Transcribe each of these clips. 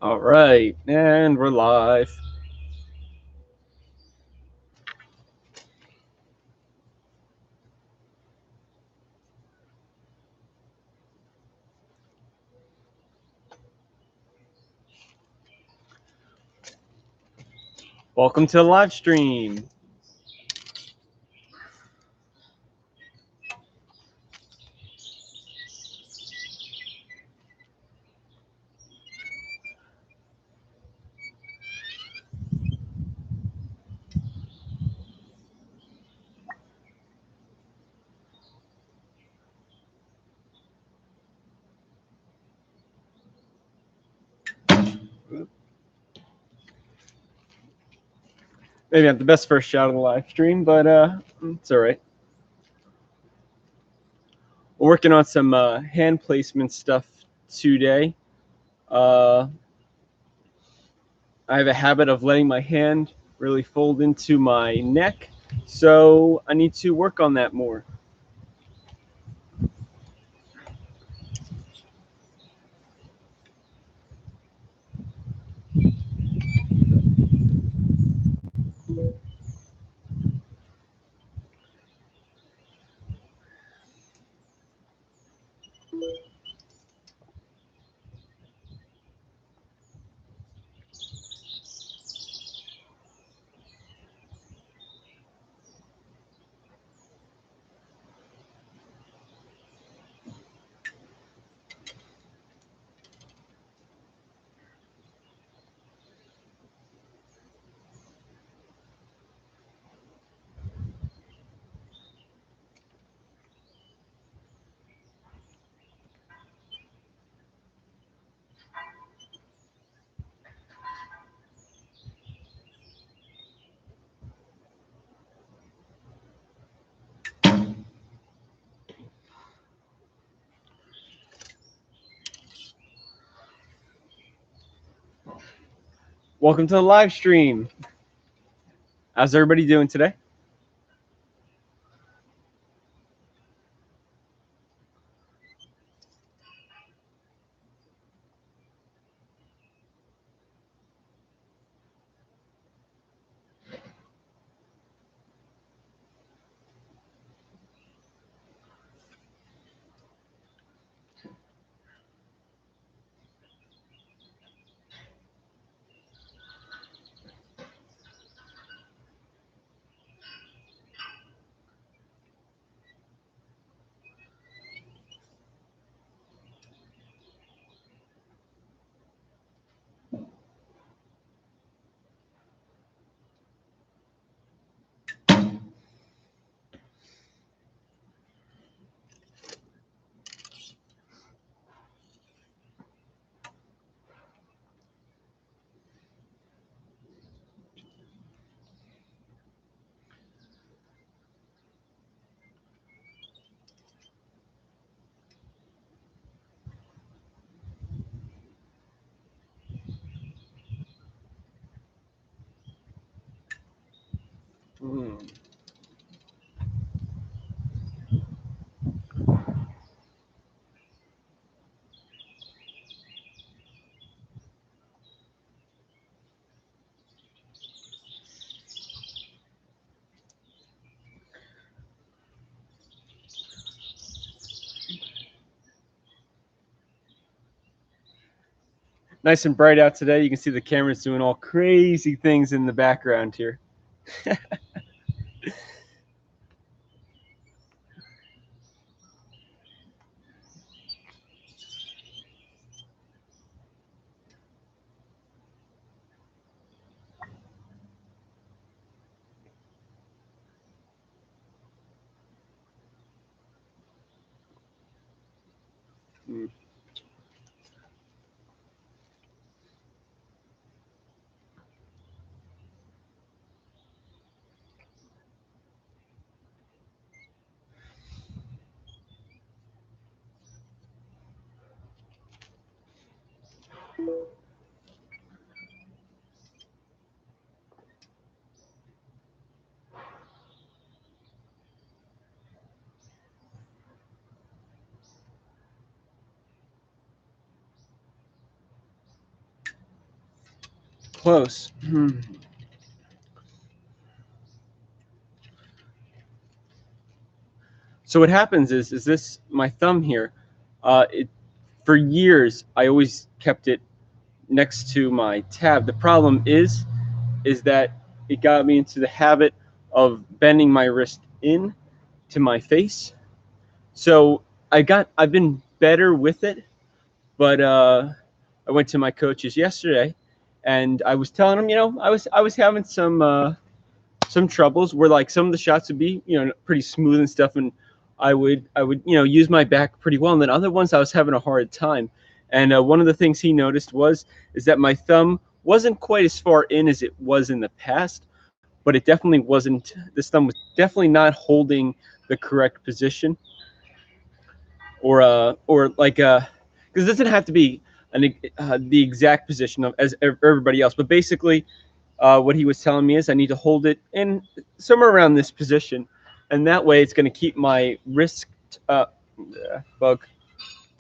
All right, and we're live. Welcome to the live stream. Maybe not the best first shot of the live stream, but it's all right. We're working on some hand placement stuff today. I have a habit of letting my hand really fold into my neck, so I need to work on that more. Welcome to the live stream. How's everybody doing today? Nice and bright out today. You can see the camera's doing all crazy things in the background here. close. So what happens is this my thumb here? For years I always kept it next to my tab. The problem is that it got me into the habit of bending my wrist in to my face. So I've been better with it, but I went to my coaches yesterday, and I was telling them, I was having some troubles where like some of the shots would be, pretty smooth and stuff, and I would use my back pretty well, and then other ones I was having a hard time. And one of the things he noticed is that my thumb wasn't quite as far in as it was in the past, but it definitely wasn't. This thumb was definitely not holding the correct position, or like because it doesn't have to be the exact position of as everybody else, but basically what he was telling me is I need to hold it in somewhere around this position, and that way it's going to keep my wrist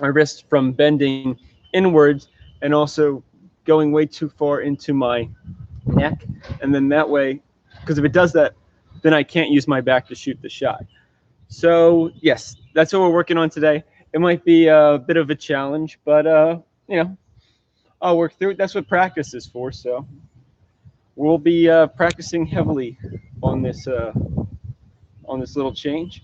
my wrist from bending inwards and also going way too far into my neck. And then that way, because if it does that, then I can't use my back to shoot the shot. So yes, that's what we're working on today. It might be a bit of a challenge, but I'll work through it. That's what practice is for. So we'll be practicing heavily on this little change.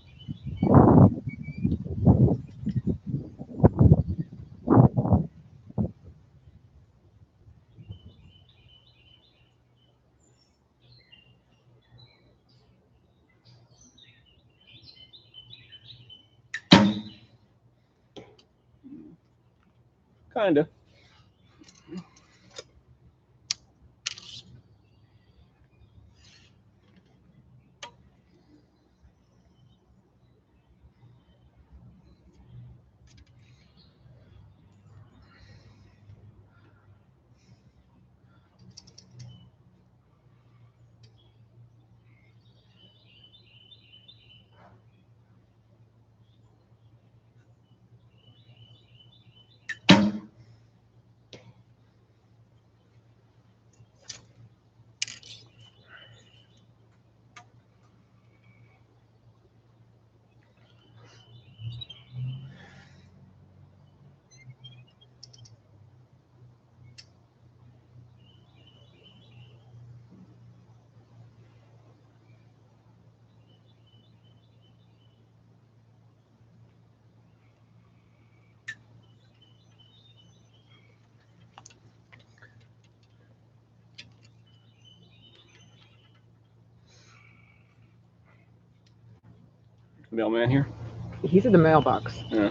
Kind of. Mailman here. He's in the mailbox. Yeah.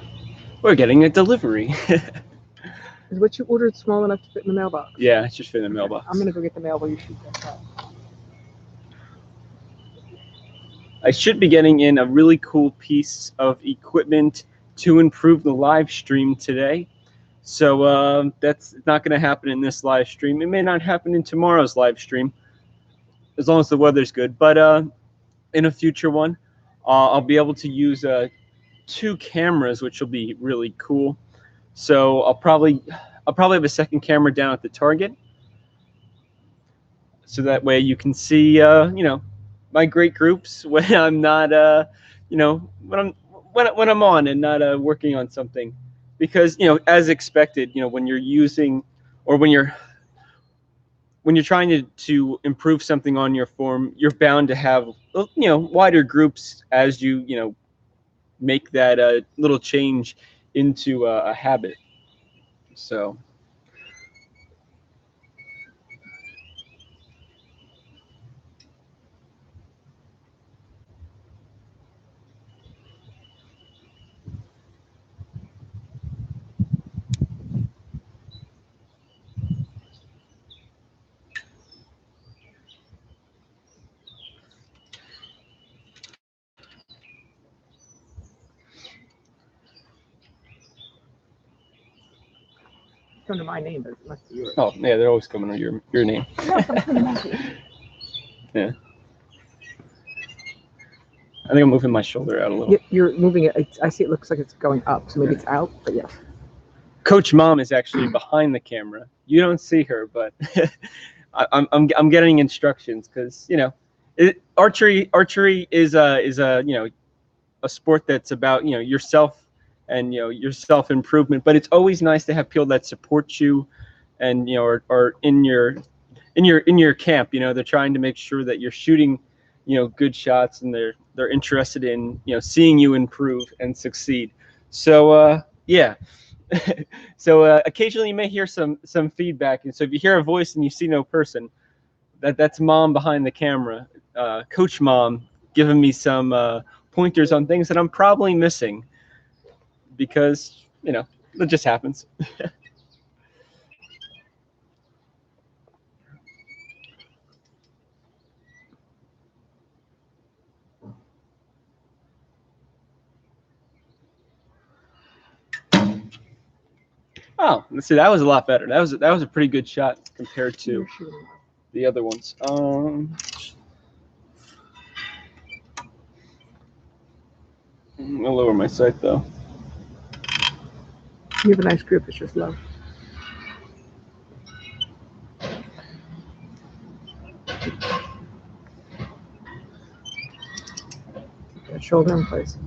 We're getting a delivery. Is what you ordered small enough to fit in the mailbox? Yeah, it's just fit in the mailbox. I'm gonna go get the mail while you shoot that shot. I should be getting in a really cool piece of equipment to improve the live stream today. So that's not going to happen in this live stream. It may not happen in tomorrow's live stream, as long as the weather's good. But in a future one, I'll be able to use 2 cameras, which will be really cool. So I'll probably have a second camera down at the target, so that way you can see my great groups when I'm not when I'm on and not working on something, because as expected, when you're using or when you're trying to improve something on your form, you're bound to have wider groups as you make that little change into a habit. So Under my name, but it must be yours. oh yeah, they're always coming under your name. Yeah. I think I'm moving my shoulder out a little. You're moving it. I see it looks like it's going up, so maybe it's out, but yeah. Coach Mom is actually behind the camera. You don't see her, but I'm getting instructions because archery is a a sport that's about yourself and your self improvement. But it's always nice to have people that support you, and are in your camp. They're trying to make sure that you're shooting good shots, and they're interested in seeing you improve and succeed. So yeah. So occasionally you may hear some feedback, and so if you hear a voice and you see no person, that's Mom behind the camera, Coach Mom, giving me some pointers on things that I'm probably missing, because it just happens. Oh, let's see, that was a lot better. That was a pretty good shot compared to the other ones. I'll lower my sight though. You have a nice grip. It's just low. That shoulder in place.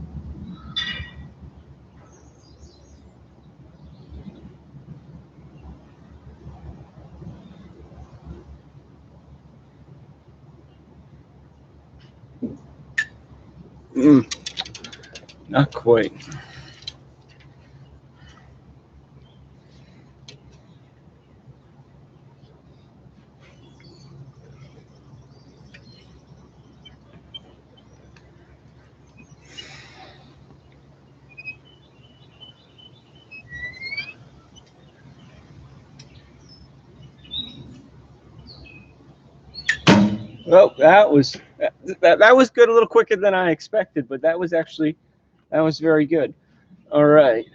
Not quite. Well, that was good. A little quicker than I expected, but that was very good. All right.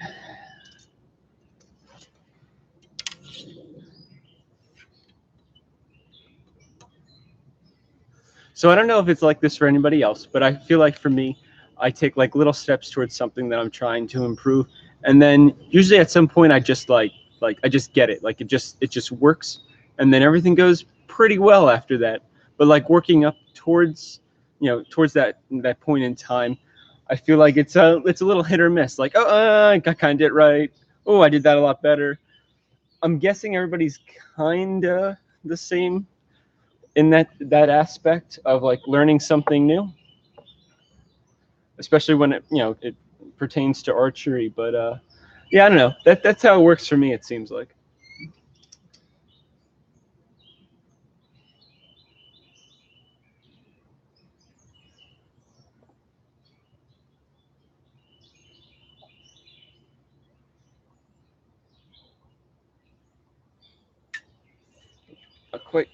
So I don't know if it's like this for anybody else, but I feel like for me, I take like little steps towards something that I'm trying to improve, and then usually at some point I just I just get it. Like it just works, and then everything goes pretty well after that. But like working up towards towards that point in time, I feel like it's a little hit or miss. Like, oh, I kind of did it right. Oh, I did that a lot better. I'm guessing everybody's kind of the same in that aspect of like learning something new, especially when it pertains to archery. But yeah, I don't know. That's how it works for me. It seems like. Quite.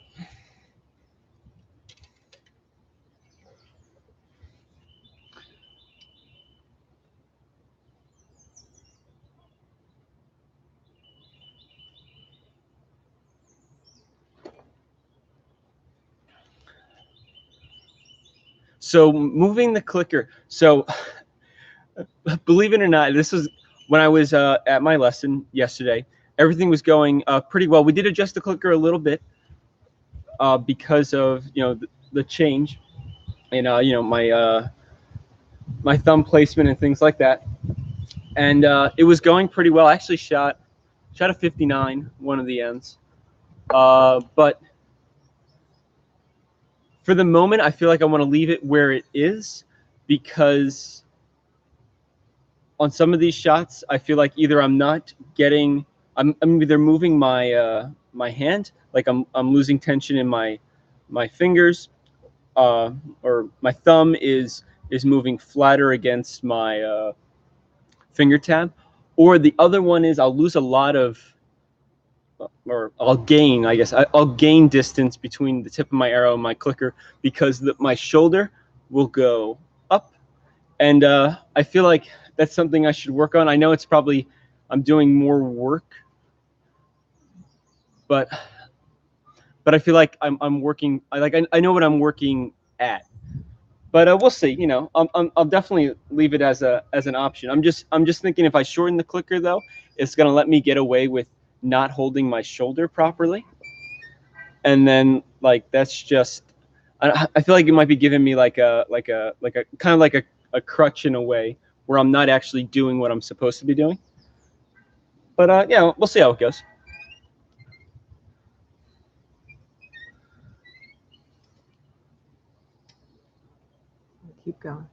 So moving the clicker. So believe it or not, this was when I was at my lesson yesterday. Everything was going pretty well. We did adjust the clicker a little bit because of the change in my thumb placement and things like that. And it was going pretty well. I actually shot a 59 one of the ends, but for the moment, I feel like I want to leave it where it is, because on some of these shots, I feel like either I'm either moving my my hand, like I'm losing tension in my fingers, or my thumb is moving flatter against my finger tab, or the other one is I'll lose a lot of, or I'll gain, I guess I'll gain distance between the tip of my arrow and my clicker, because my shoulder will go up, and I feel like that's something I should work on. I know it's probably I'm doing more work, but I feel like I'm working. I know what I'm working at, but we'll see. I'll definitely leave it as an option. I'm just thinking, if I shorten the clicker though, it's gonna let me get away with not holding my shoulder properly. and then like that's just I feel like it might be giving me like a kind of like a crutch in a way where I'm not actually doing what I'm supposed to be doing. But yeah, we'll see how it goes. Keep going.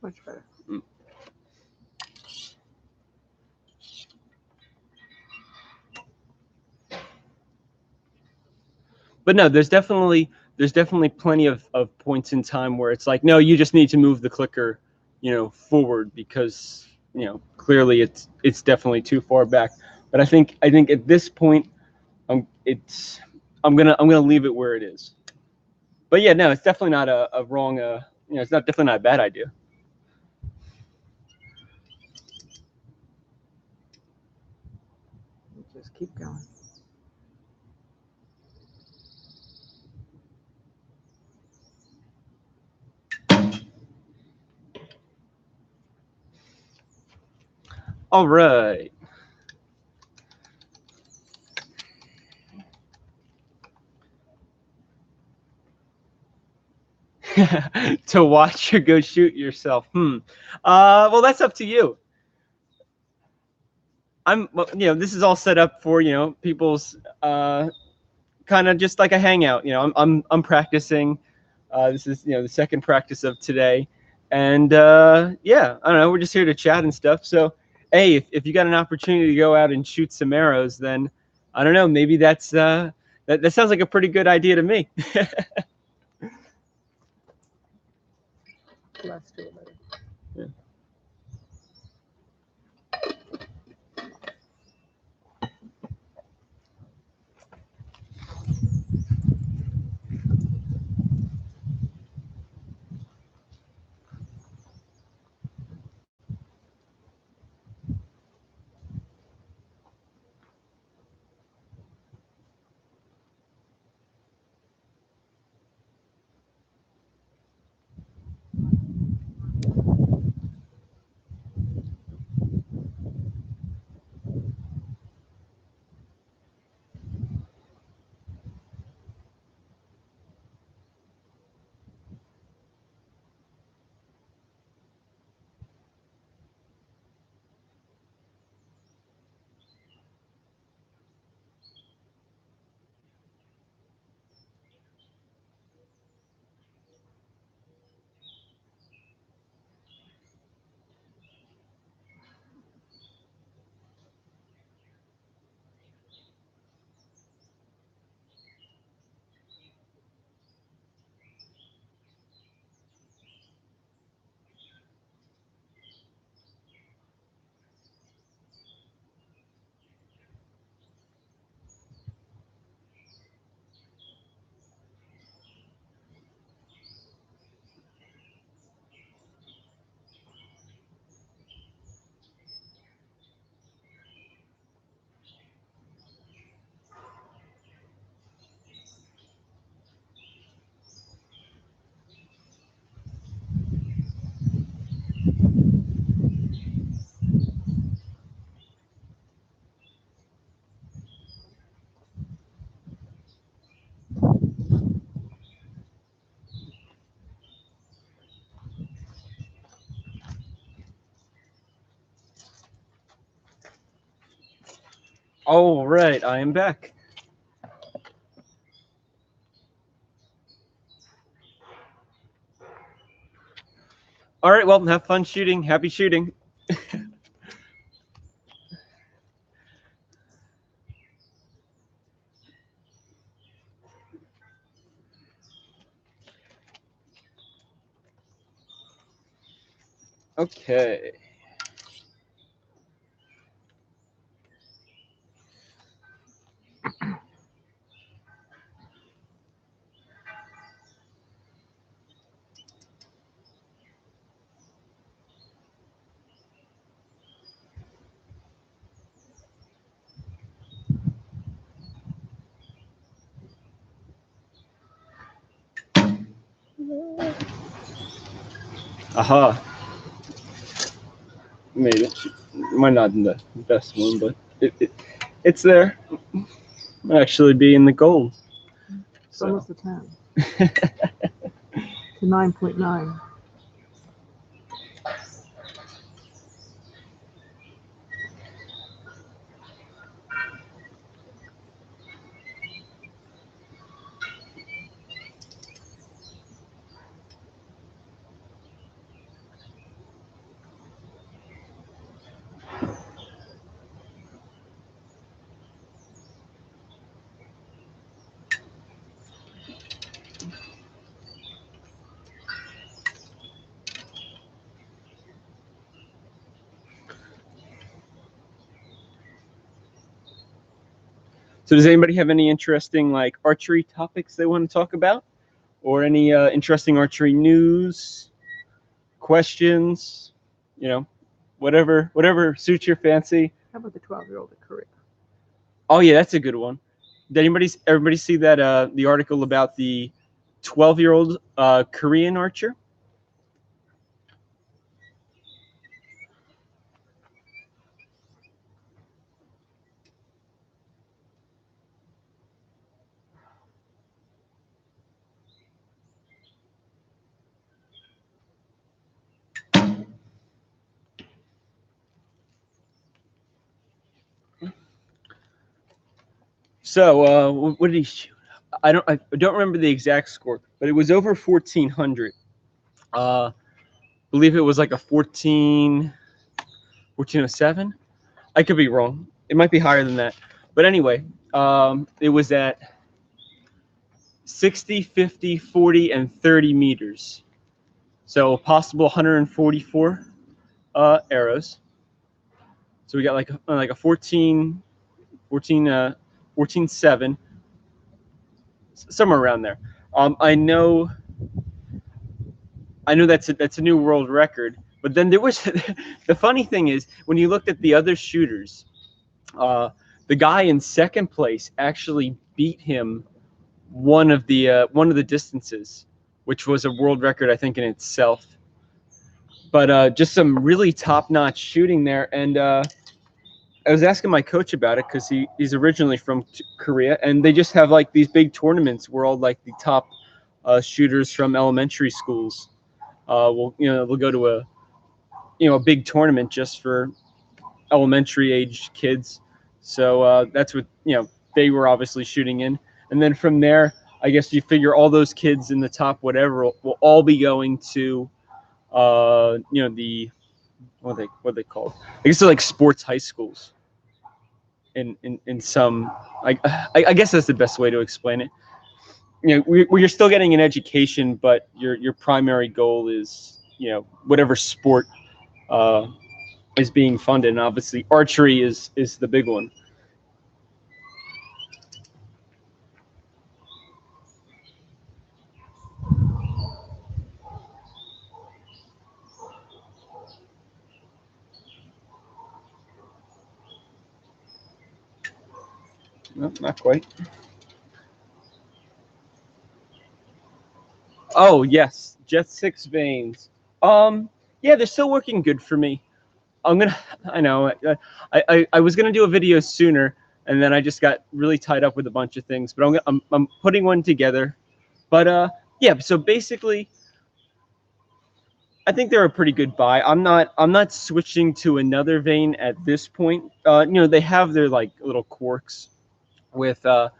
Much better. But no, there's definitely plenty of points in time where it's like, no, you just need to move the clicker, forward because clearly it's definitely too far back. But I think at this point, I'm gonna leave it where it is. But yeah, no, it's definitely not a wrong. It's not definitely not a bad idea. Just keep going. All right. To watch or go shoot yourself. Well, that's up to you. This is all set up for people's kind of just like a hangout. I'm practicing. This is the second practice of today, and yeah, I don't know. We're just here to chat and stuff. So, hey, if you got an opportunity to go out and shoot some arrows, then I don't know. Maybe that sounds like a pretty good idea to me. Let's do it later. Yeah. All right, I am back. All right, well, have fun shooting. Happy shooting. Okay. Aha. Made it. might not be the best one, but it's there. Might actually be in the gold. It's almost a 10. To 9.9. So does anybody have any interesting like archery topics they want to talk about, or any interesting archery news, questions? You know, whatever suits your fancy. How about the 12-year-old at Korea? Oh yeah, that's a good one. Did everybody see that the article about the 12-year-old Korean archer? So what did he shoot? I don't remember the exact score, but it was over 1400. Believe it was like a 1407. I could be wrong. It might be higher than that. But anyway, it was at 60, 50, 40, and 30 meters. So a possible 144 arrows. So we got like a 14, 7, somewhere around there. I know that's a new world record. But then there was the funny thing is when you looked at the other shooters, the guy in second place actually beat him one of the distances, which was a world record I think in itself. But just some really top-notch shooting there, and I was asking my coach about it because he's originally from Korea, and they just have like these big tournaments where all like the top shooters from elementary schools will go to a big tournament just for elementary age kids. So that's what they were obviously shooting in, and then from there, I guess you figure all those kids in the top whatever will all be going to the what are they called? I guess they're like sports high schools. In some, I guess that's the best way to explain it. Where you're still getting an education, but your primary goal is whatever sport is being funded, and obviously archery is the big one. No, not quite. Oh yes, Jet 6 veins. Yeah, they're still working good for me. I know. I was gonna do a video sooner, and then I just got really tied up with a bunch of things. But I'm putting one together. But yeah. So basically, I think they're a pretty good buy. I'm not switching to another vein at this point. They have their like little quirks with a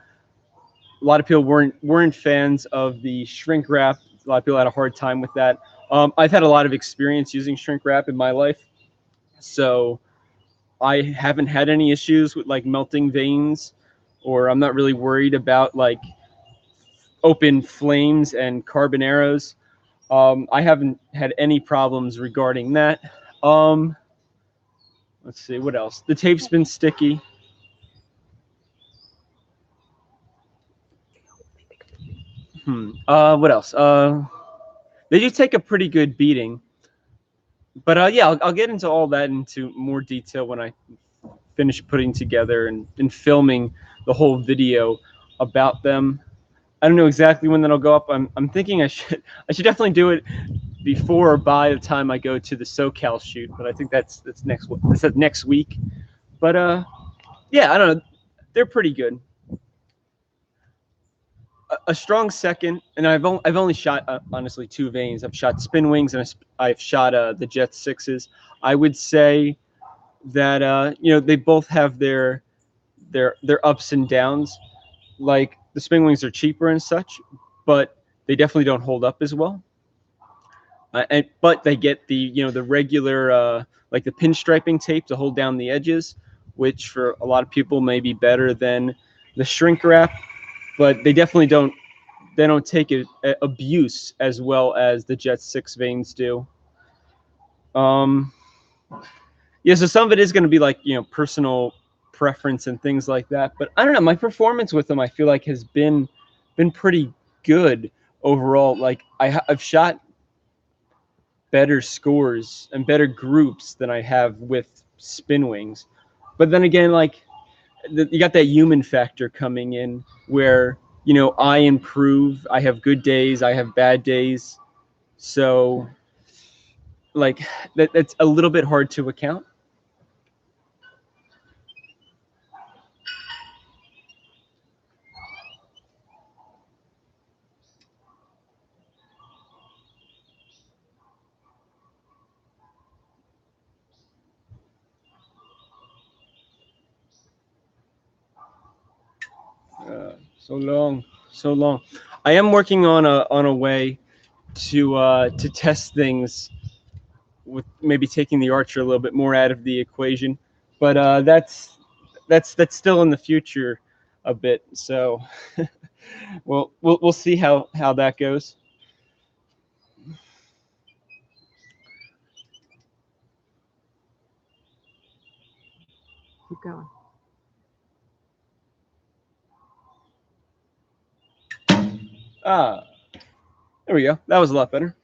lot of people weren't fans of the shrink wrap. A lot of people had a hard time with that. I've had a lot of experience using shrink wrap in my life, so I haven't had any issues with like melting veins, or I'm not really worried about like open flames and carbon arrows. I haven't had any problems regarding that. Let's see, what else? The tape's been sticky. What else? They do take a pretty good beating. But yeah, I'll get into all that into more detail when I finish putting together and filming the whole video about them. I don't know exactly when that'll go up. I'm thinking I should definitely do it before or by the time I go to the SoCal shoot, but I think that's next week. But yeah, I don't know. They're pretty good. A strong second, and I've only shot honestly 2 vanes. I've shot spin wings and I've shot the Jet 6s. I would say that they both have their ups and downs. Like the spin wings are cheaper and such, but they definitely don't hold up as well. But they get the regular like the pinstriping tape to hold down the edges, which for a lot of people may be better than the shrink wrap. But they definitely don't take abuse as well as the Jet 6 vanes do. Yeah, so some of it is going to be like personal preference and things like that. But I don't know, my performance with them I feel like has been pretty good overall. Like I've shot better scores and better groups than I have with spin wings. But then again, like you got that human factor coming in where I improve. I have good days. I have bad days. So like that's a little bit hard to account. So long. I am working on a way to test things with maybe taking the archer a little bit more out of the equation, but that's still in the future a bit. So we'll see how that goes. Keep going. There we go. That was a lot better.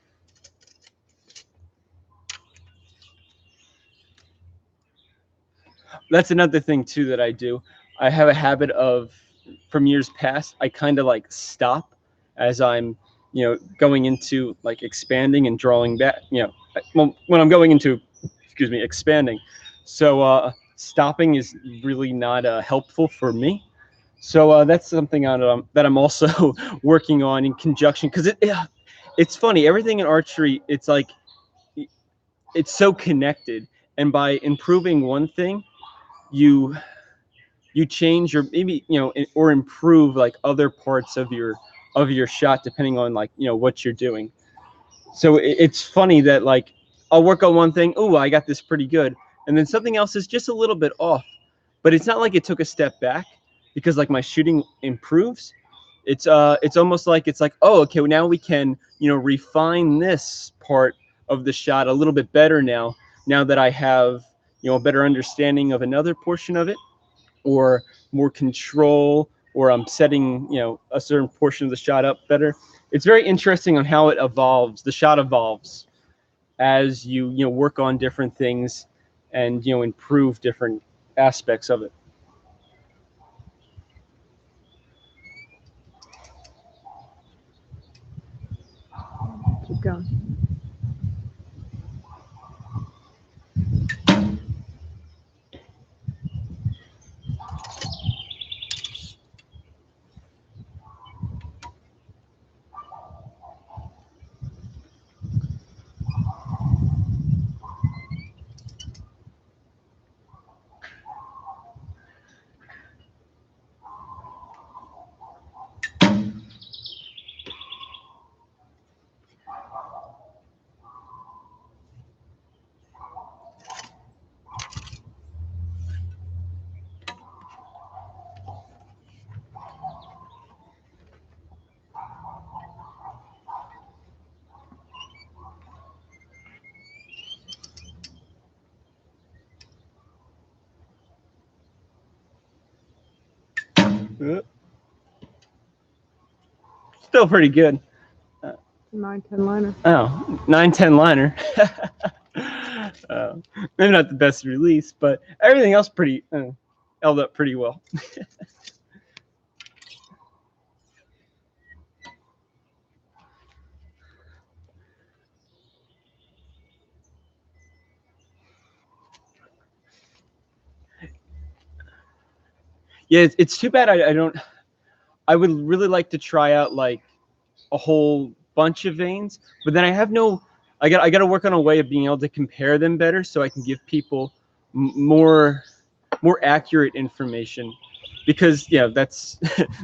That's another thing too that I do. I have a habit of, from years past, I kind of like stop as I'm, going into like expanding and drawing back. When I'm going into, excuse me, expanding. So stopping is really not helpful for me. So that's something that I'm also working on in conjunction, because it's funny. Everything in archery, it's like it's so connected, and by improving one thing, you change or maybe or improve like other parts of your shot depending on like what you're doing. So it's funny that like I'll work on one thing, oh, I got this pretty good, and then something else is just a little bit off, but it's not like it took a step back because like my shooting improves. It's almost like it's like, oh, okay, well, now we can refine this part of the shot a little bit better now that I have a better understanding of another portion of it, or more control, or I'm setting a certain portion of the shot up better. It's very interesting on how it evolves. The shot evolves as you work on different things and improve different aspects of it. Keep going. Still pretty good. 9-10 liner. Oh, 9-10 liner. Maybe not the best release, but everything else pretty held up pretty well. Yeah, it's too bad I don't. I would really like to try out like a whole bunch of veins, but then I have no. I got to work on a way of being able to compare them better, so I can give people more accurate information. Because that's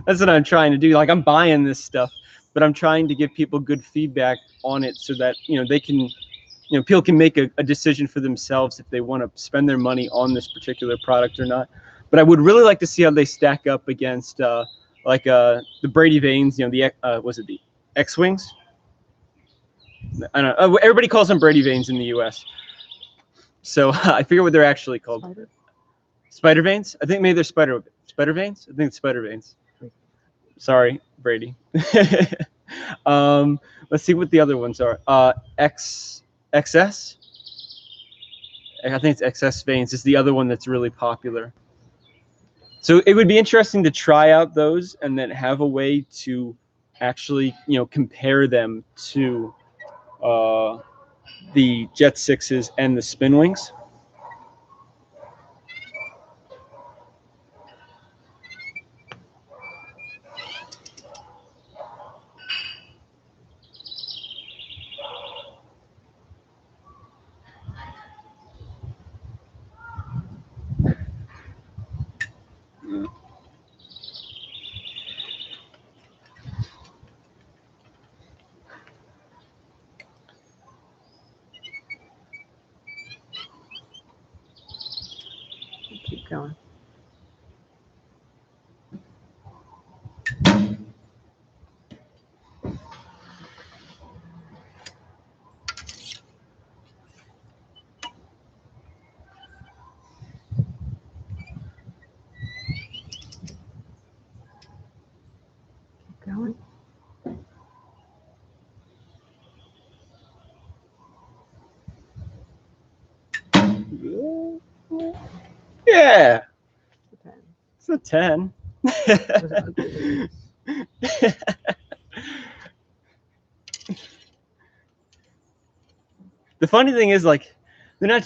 that's what I'm trying to do. Like, I'm buying this stuff, but I'm trying to give people good feedback on it, so that they can people can make a decision for themselves if they want to spend their money on this particular product or not. But I would really like to see how they stack up against like the Brady Vanes. The was it the X-Wings? I don't know. Everybody calls them Brady Vanes in the U.S. So I forget what they're actually called. Spider Vanes? I think maybe they're Spider Vanes. I think it's Spider Vanes. Sorry, Brady. Let's see what the other ones are. XS. I think it's XS Vanes is the other one that's really popular. So it would be interesting to try out those and then have a way to actually compare them to the Jet 6s and the Spin Wings. Keep going. Keep going. Yeah, It's a 10. it's a 10. Those are ugly. The funny thing is, like, they're not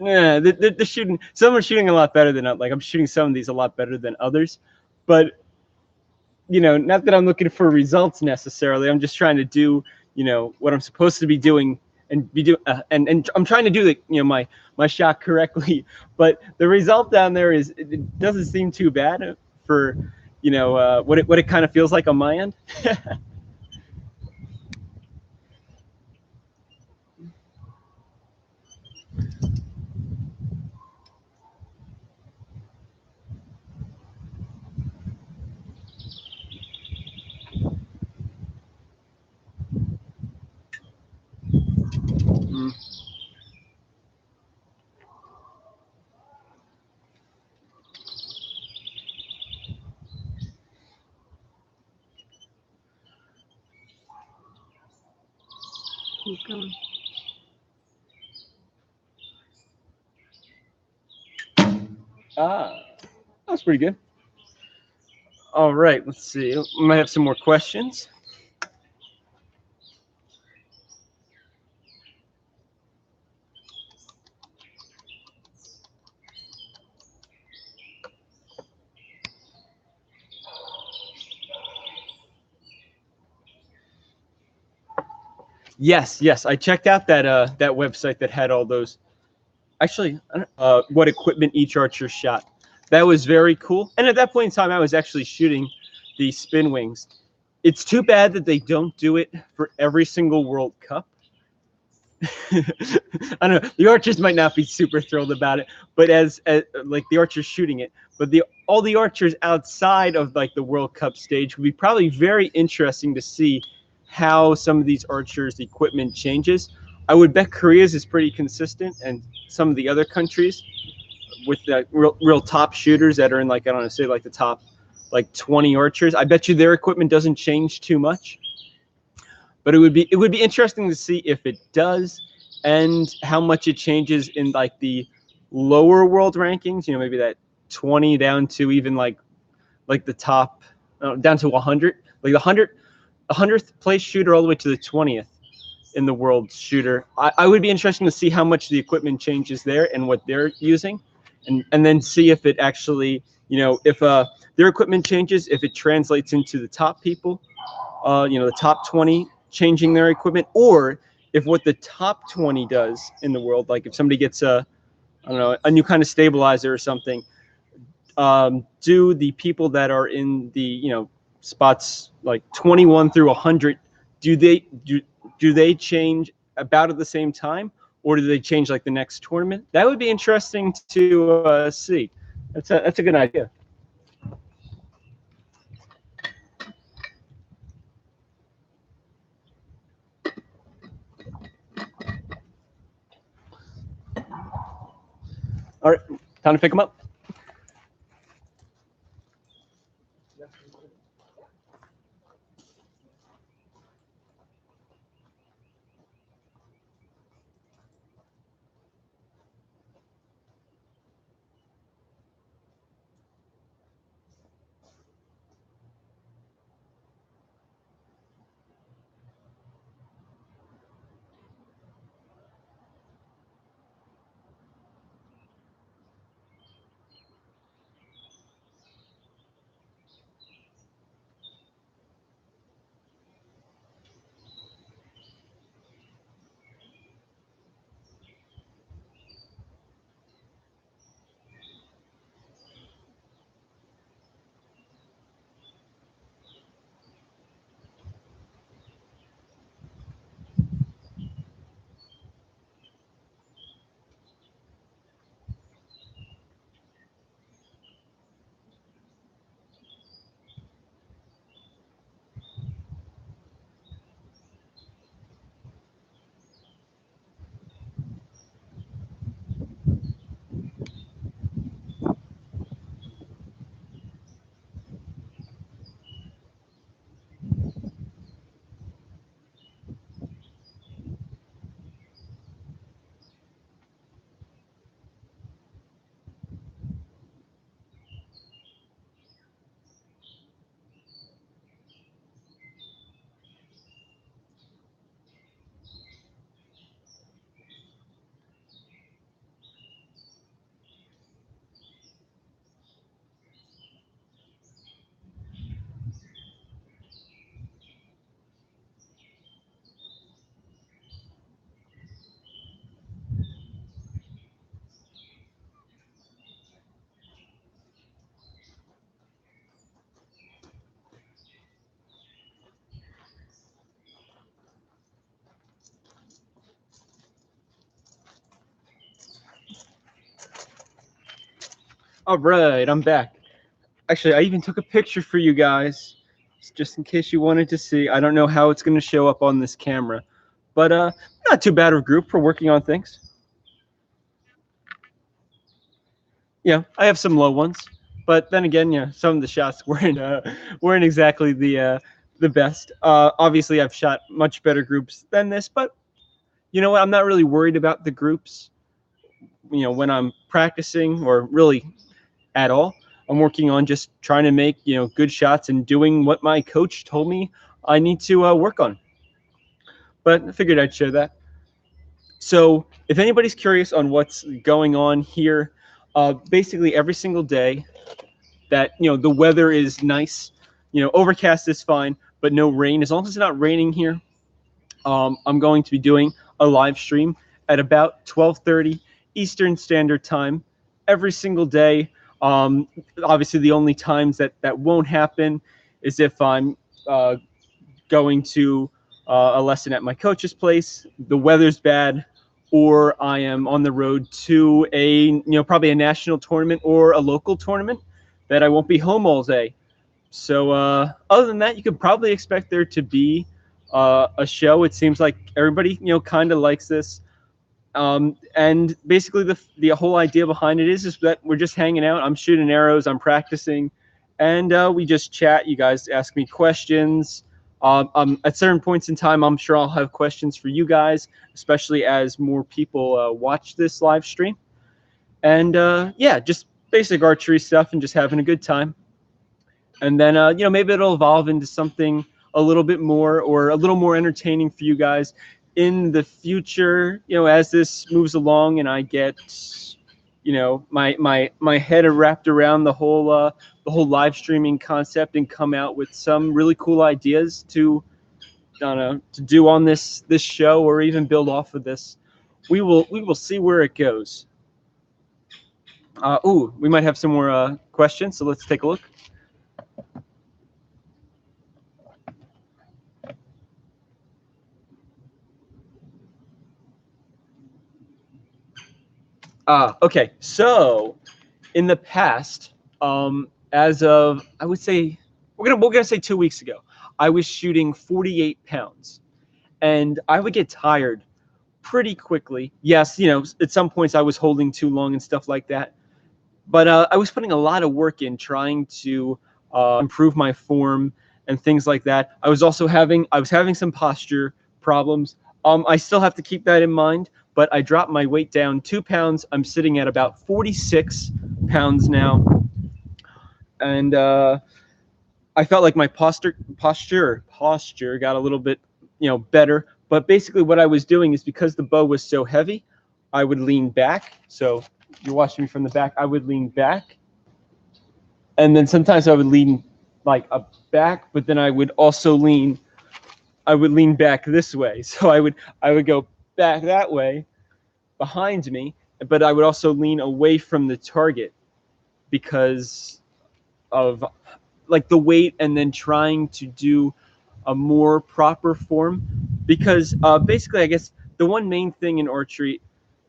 they're shooting. Some are shooting a lot better than like I'm shooting some of these a lot better than others, but not that I'm looking for results necessarily. I'm just trying to do what I'm supposed to be doing and be do and I'm trying to do my shot correctly. But the result down there it doesn't seem too bad for what it kind of feels like on my end. Mm. Keep going. That's pretty good. All right, let's see. We might have some more questions. Yes, I checked out that website that had all those. Actually, what equipment each archer shot. That was very cool. And at that point in time, I was actually shooting the Spin Wings. It's too bad that they don't do it for every single World Cup. I don't know. The archers might not be super thrilled about it, but as like the archers shooting it, but all the archers outside of like the World Cup stage would be probably very interesting to see how some of these archers' equipment changes. I would bet Korea's is pretty consistent, and some of the other countries with the real top shooters that are in like I don't know, say like the top like 20 archers. I bet you their equipment doesn't change too much. But it would be interesting to see if it does, and how much it changes in like the lower world rankings. Maybe that 20 down to even like the top down to 100, like the 100th place shooter all the way to the 20th in the world shooter. I would be interested to see how much the equipment changes there and what they're using, and then see if it actually, if their equipment changes, if it translates into the top people, the top 20 changing their equipment, or if what the top 20 does in the world, like if somebody gets I don't know, a new kind of stabilizer or something, do the people that are in the, spots like 21 through 100, do they change about at the same time, or do they change like the next tournament? That would be interesting to see. That's a good idea. All right, time to pick them up. All right, I'm back. Actually, I even took a picture for you guys, just in case you wanted to see. I don't know how it's going to show up on this camera, but not too bad of a group for working on things. Yeah, I have some low ones, but then again, yeah, some of the shots weren't exactly the best. Obviously, I've shot much better groups than this, but you know what? I'm not really worried about the groups. When I'm practicing, or really at all, I'm working on just trying to make good shots and doing what my coach told me I need to work on. But I figured I'd share that. So if anybody's curious on what's going on here, basically every single day that the weather is nice, overcast is fine, but no rain. As long as it's not raining here, I'm going to be doing a live stream at about 12:30 Eastern Standard Time every single day. Obviously, the only times that won't happen is if I'm going to a lesson at my coach's place, the weather's bad, or I am on the road to probably a national tournament or a local tournament that I won't be home all day. So other than that, you could probably expect there to be a show. It seems like everybody kind of likes this. And basically the whole idea behind it is that we're just hanging out. I'm shooting arrows, I'm practicing, and we just chat. You guys ask me questions. At certain points in time, I'm sure I'll have questions for you guys, especially as more people watch this live stream. And yeah, just basic archery stuff and just having a good time. And then maybe it'll evolve into something a little bit more, or a little more entertaining for you guys in the future, as this moves along and I get my head wrapped around the whole live streaming concept and come out with some really cool ideas to I don't know, to do on this show or even build off of this. We will see where it goes. We might have some more questions, so let's take a look. Okay, so in the past, as of I would say we're gonna say 2 weeks ago, I was shooting 48 pounds, and I would get tired pretty quickly. Yes, at some points I was holding too long and stuff like that, but I was putting a lot of work in trying to improve my form and things like that. I was having some posture problems. I still have to keep that in mind, but I dropped my weight down 2 pounds. I'm sitting at about 46 pounds now, and I felt like my posture got a little bit better. But basically, what I was doing is because the bow was so heavy, I would lean back. So you're watching me from the back. I would lean back, and then sometimes I would lean like a back, but then I would also lean. I would lean back this way. So I would go back that way behind me, but I would also lean away from the target because of like the weight, and then trying to do a more proper form. Because basically, I guess the one main thing in archery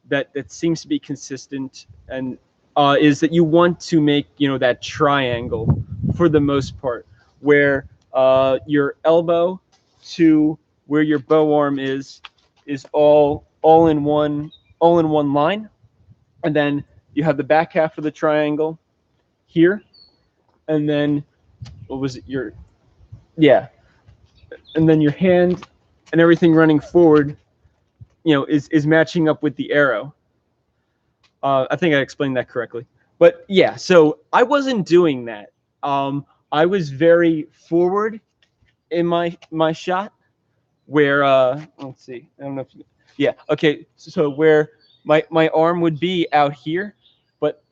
that seems to be consistent and is that you want to make that triangle for the most part, where your elbow to where your bow arm is all in one line, and then you have the back half of the triangle here, and then what was it yeah, and then your hand and everything running forward is matching up with the arrow. I think I explained that correctly. But yeah, so I wasn't doing that. I was very forward in my shot, where let's see, I don't know if yeah, okay, so where my arm would be out here, but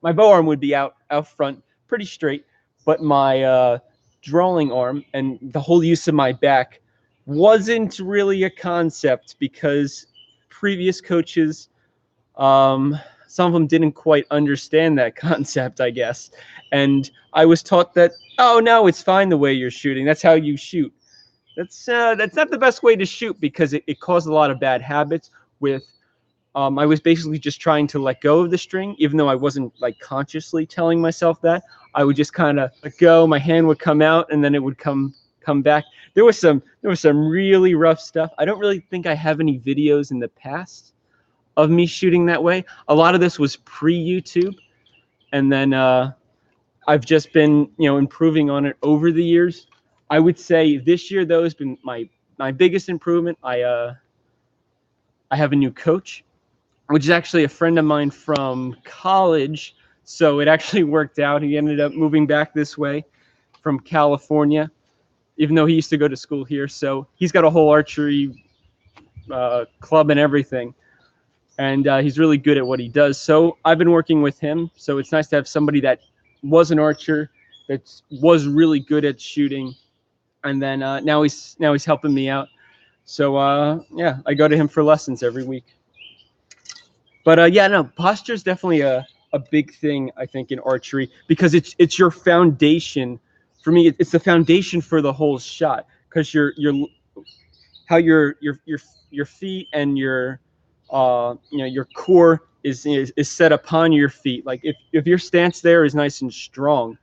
my bow arm would be out front, pretty straight, but my drawing arm and the whole use of my back wasn't really a concept because previous coaches, some of them didn't quite understand that concept, I guess. And I was taught that, oh no, it's fine the way you're shooting. That's how you shoot. That's not the best way to shoot because it caused a lot of bad habits with. I was basically just trying to let go of the string, even though I wasn't like consciously telling myself that. I would just kind of let go. My hand would come out, and then it would come back. There was some really rough stuff. I don't really think I have any videos in the past of me shooting that way. A lot of this was pre-YouTube, and then I've just been improving on it over the years. I would say this year though has been my biggest improvement. I have a new coach, which is actually a friend of mine from college. So it actually worked out. He ended up moving back this way from California, even though he used to go to school here. So he's got a whole archery club and everything. And he's really good at what he does. So I've been working with him. So it's nice to have somebody that was an archer, that was really good at shooting. And then now he's helping me out. So yeah, I go to him for lessons every week. But yeah, no, posture is definitely a big thing, I think, in archery because it's your foundation. For me, it's the foundation for the whole shot because how your feet and your your core is set upon your feet. Like if your stance there is nice and strong,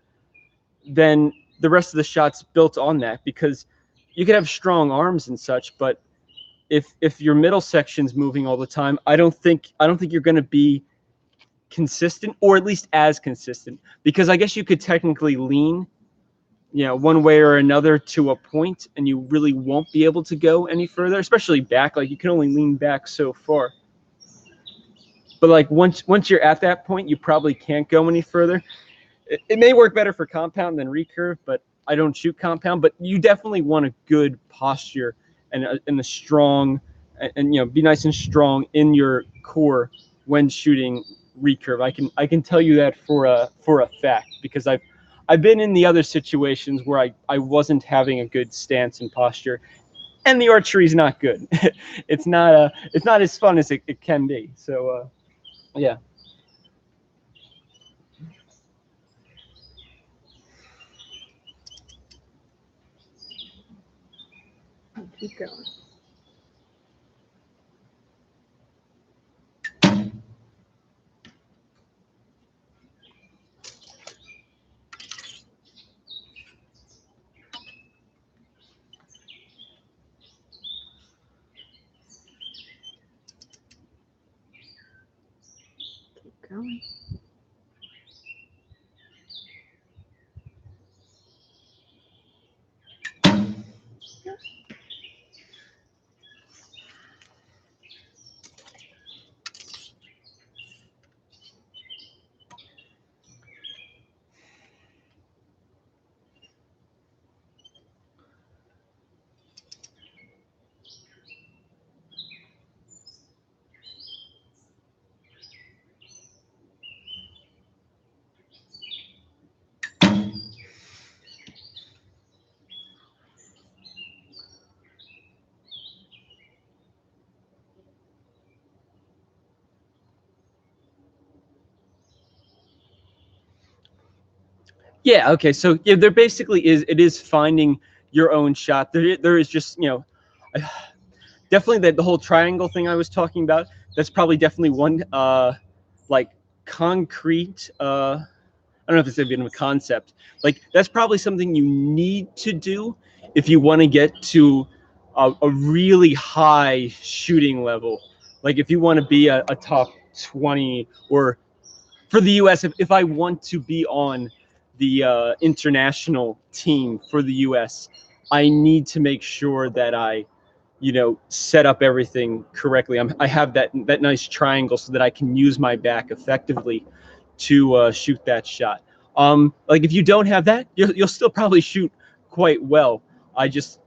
then the rest of the shot's built on that because you can have strong arms and such, but if your middle section's moving all the time, I don't think you're going to be consistent, or at least as consistent, because I guess you could technically lean one way or another to a point, and you really won't be able to go any further, especially back. Like you can only lean back so far. But like once you're at that point, you probably can't go any further. It may work better for compound than recurve, but I don't shoot compound. But you definitely want a good posture and a strong, and be nice and strong in your core when shooting recurve. I can tell you that for a fact, because I've been in the other situations where I wasn't having a good stance and posture, and the archery is not good. It's not as fun as it can be. So yeah. Keep going. Keep going. Yeah. Okay. So yeah, there basically is. It is finding your own shot. There is just definitely the whole triangle thing I was talking about. That's probably definitely one like concrete. I don't know if it's even a concept. Like that's probably something you need to do if you want to get to a really high shooting level. Like if you want to be a top 20, or for the U.S., if I want to be on the international team for the U.S., I need to make sure that I, set up everything correctly. I have that nice triangle so that I can use my back effectively to shoot that shot. Like if you don't have that, you'll still probably shoot quite well. I just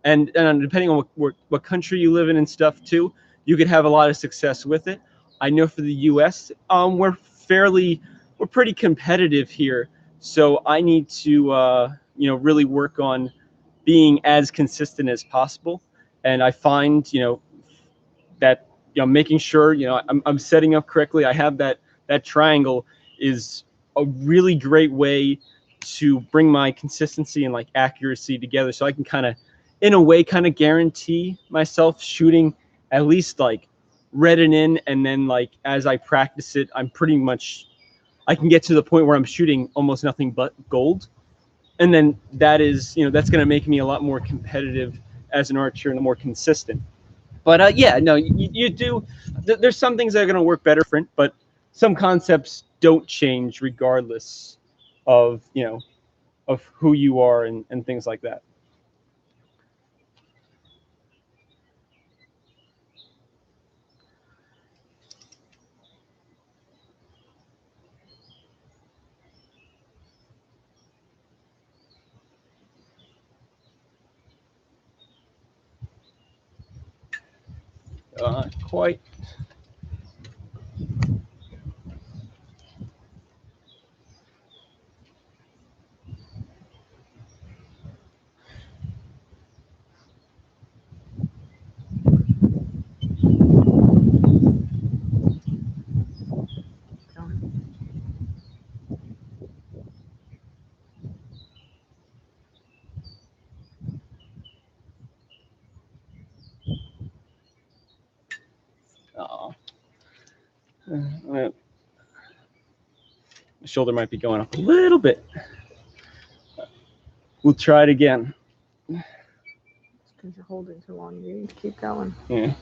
and depending on what country you live in and stuff too, you could have a lot of success with it. I know for the U.S., we're pretty competitive here, so I need to really work on being as consistent as possible. And I find that making sure I'm setting up correctly. I have that triangle is a really great way to bring my consistency and like accuracy together, so I can kind of in a way kind of guarantee myself shooting at least like red and in, and then like as I practice it, I'm pretty much I can get to the point where I'm shooting almost nothing but gold. And then that is that's going to make me a lot more competitive as an archer and more consistent. But yeah, no, you do. There's some things that are going to work better, different, but some concepts don't change regardless of of who you are and things like that. Quite. Going. My shoulder might be going up a little bit. We'll try it again. Because you're holding too long. You need to keep going. Yeah.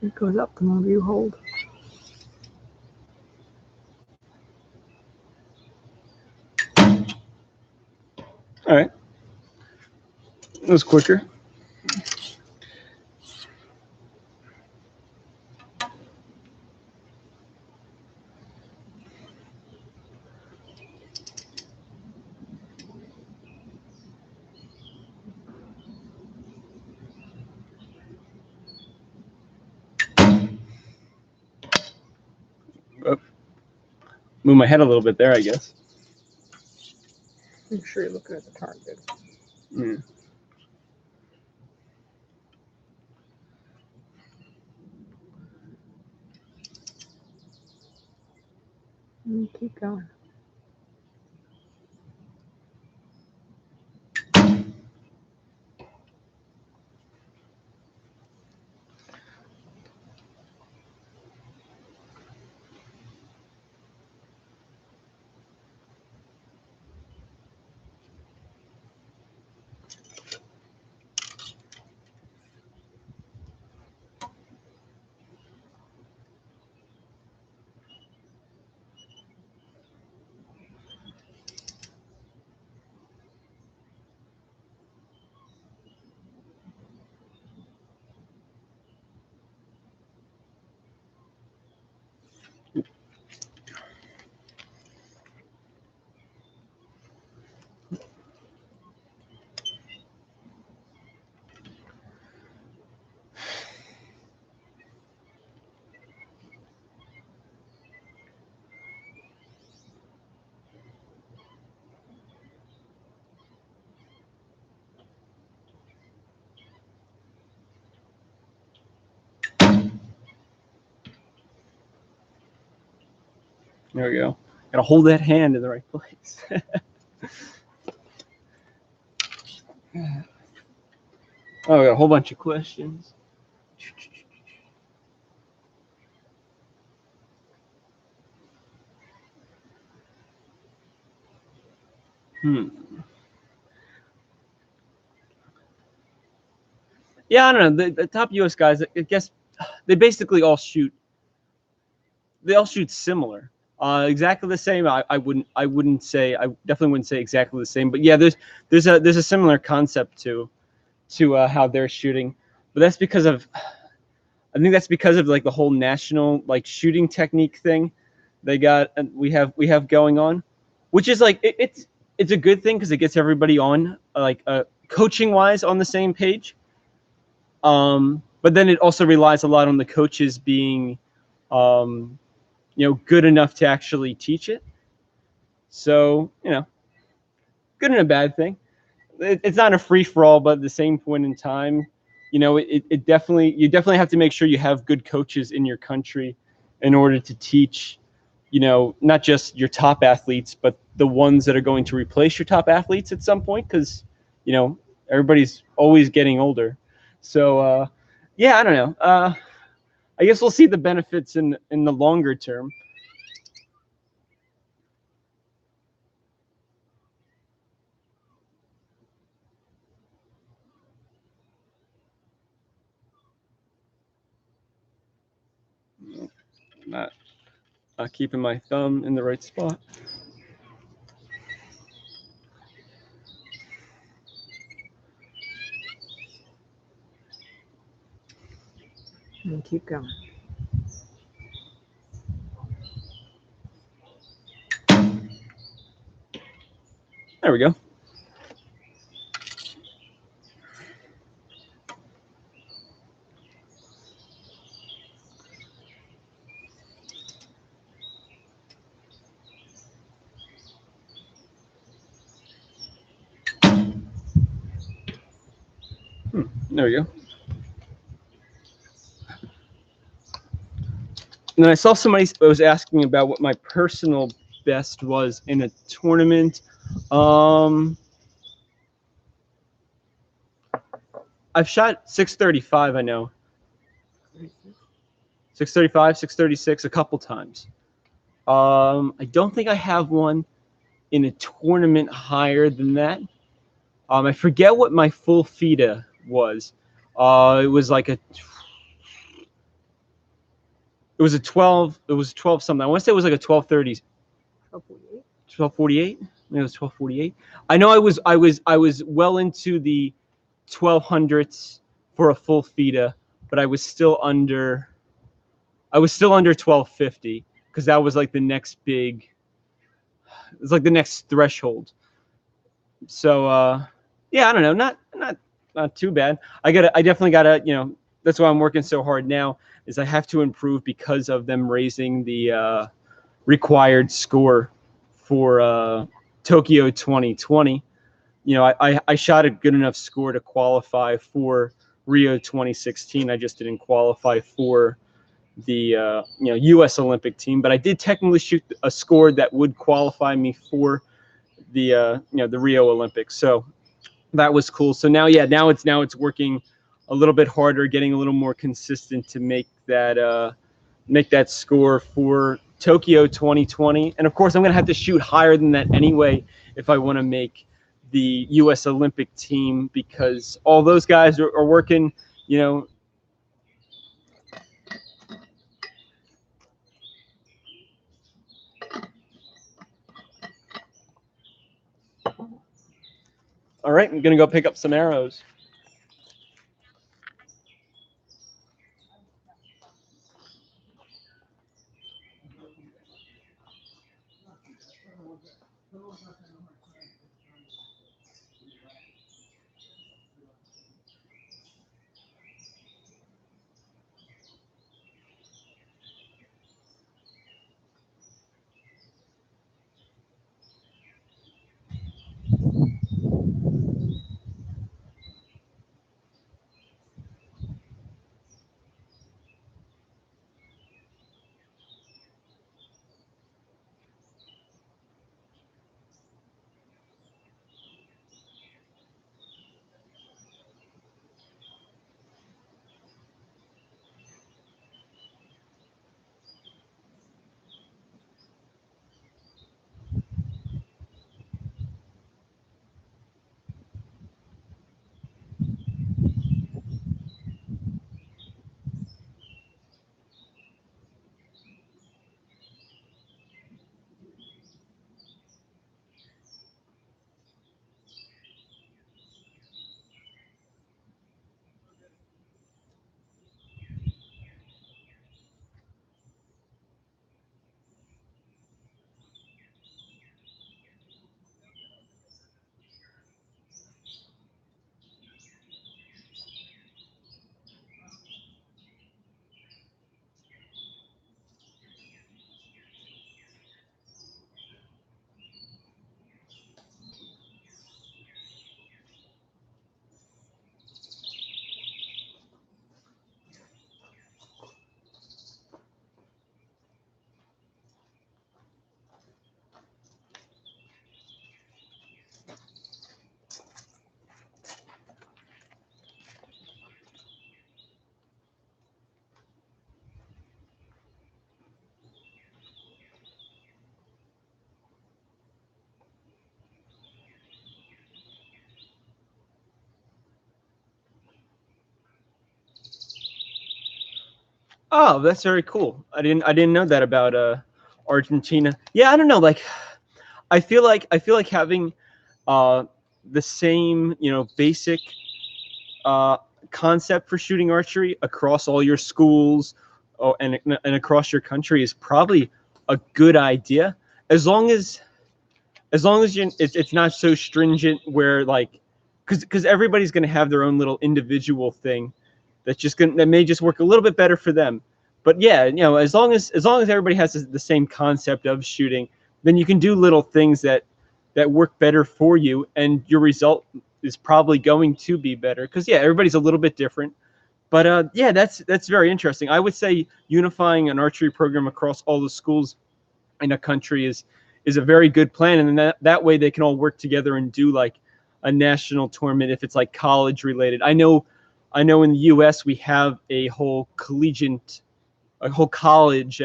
It goes up the longer you hold. All right. That was quicker. Move my head a little bit there, I guess. Make sure you're looking at the target. Mm. Keep going. There we go. Gotta hold that hand in the right place. Oh, we got a whole bunch of questions. Yeah, I don't know. The top U.S. guys, I guess, they basically all shoot. They all shoot similar. Exactly the same. I wouldn't say. I definitely wouldn't say exactly the same. But yeah, there's a similar concept to how they're shooting. But that's because of. I think that's because of like the whole national like shooting technique thing they got and we have going on, which is like it's a good thing because it gets everybody on like coaching wise on the same page. But then it also relies a lot on the coaches being, good enough to actually teach it. So good and a bad thing. It's not a free for all, but at the same point in time, it definitely you definitely have to make sure you have good coaches in your country in order to teach, not just your top athletes, but the ones that are going to replace your top athletes at some point, because everybody's always getting older. So yeah, I don't know. I guess we'll see the benefits in the longer term. Not keeping my thumb in the right spot. And keep going. There we go. There we go. And then I saw somebody was asking about what my personal best was in a tournament. I've shot 635, I know. 635, 636 a couple times. I don't think I have one in a tournament higher than that. I forget what my full FIDA was. It was like a 12. It was 12 something. I want to say it was like a 1230. 1248. 1248. Maybe it was 1248. I know I was well into the 1200s for a full FIDA, but I was still under 1250 because that was like the next big. It's like the next threshold. So yeah, I don't know, not too bad. I definitely gotta, that's why I'm working so hard now is I have to improve because of them raising the required score for Tokyo 2020. I shot a good enough score to qualify for Rio 2016. I just didn't qualify for the U.S. Olympic team, but I did technically shoot a score that would qualify me for the the Rio Olympics. So that was cool. So now it's working a little bit harder, getting a little more consistent to make that score for Tokyo 2020. And of course, I'm going to have to shoot higher than that anyway if I want to make the U.S. Olympic team, because all those guys are working, All right, I'm going to go pick up some arrows. Oh, that's very cool. I didn't know that about Argentina. Yeah, I don't know. Like, I feel like having uh, the same basic uh, concept for shooting archery across all your schools, and across your country is probably a good idea, as long as it's not so stringent where, like, because everybody's going to have their own little individual thing that may just work a little bit better for them. But yeah, as long as everybody has the same concept of shooting, then you can do little things that work better for you, and your result is probably going to be better, because yeah, everybody's a little bit different. But yeah, that's very interesting. I would say unifying an archery program across all the schools in a country is a very good plan, and then that way they can all work together and do like a national tournament if it's like college related. I know in the U.S. we have a whole college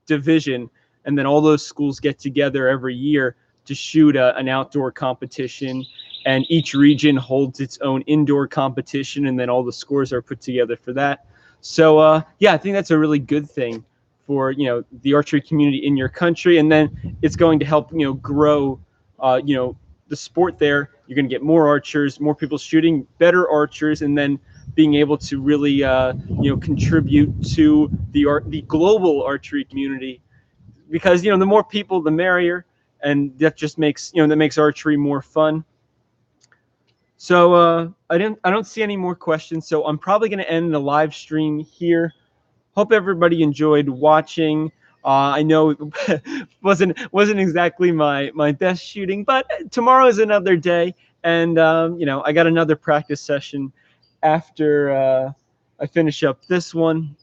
division, and then all those schools get together every year to shoot an outdoor competition, and each region holds its own indoor competition, and then all the scores are put together for that. So yeah, I think that's a really good thing for the archery community in your country, and then it's going to help grow the sport there. You're going to get more archers, more people shooting, better archers, and then being able to really contribute to the global archery community, because the more people the merrier, and that just makes archery more fun. So I don't see any more questions, so I'm probably going to end the live stream here. Hope everybody enjoyed watching. I know it wasn't exactly my best shooting, but tomorrow is another day, and I got another practice session after I finish up this one.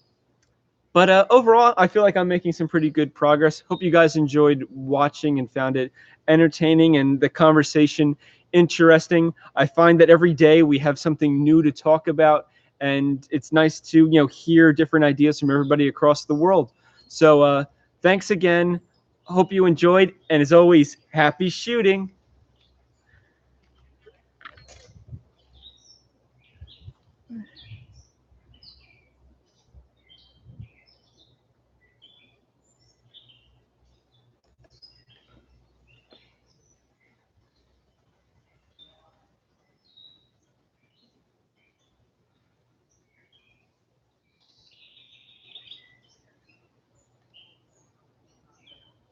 But overall, I feel like I'm making some pretty good progress. Hope you guys enjoyed watching and found it entertaining and the conversation interesting. I find that every day we have something new to talk about, and it's nice to hear different ideas from everybody across the world. So thanks again. Hope you enjoyed, and as always, happy shooting.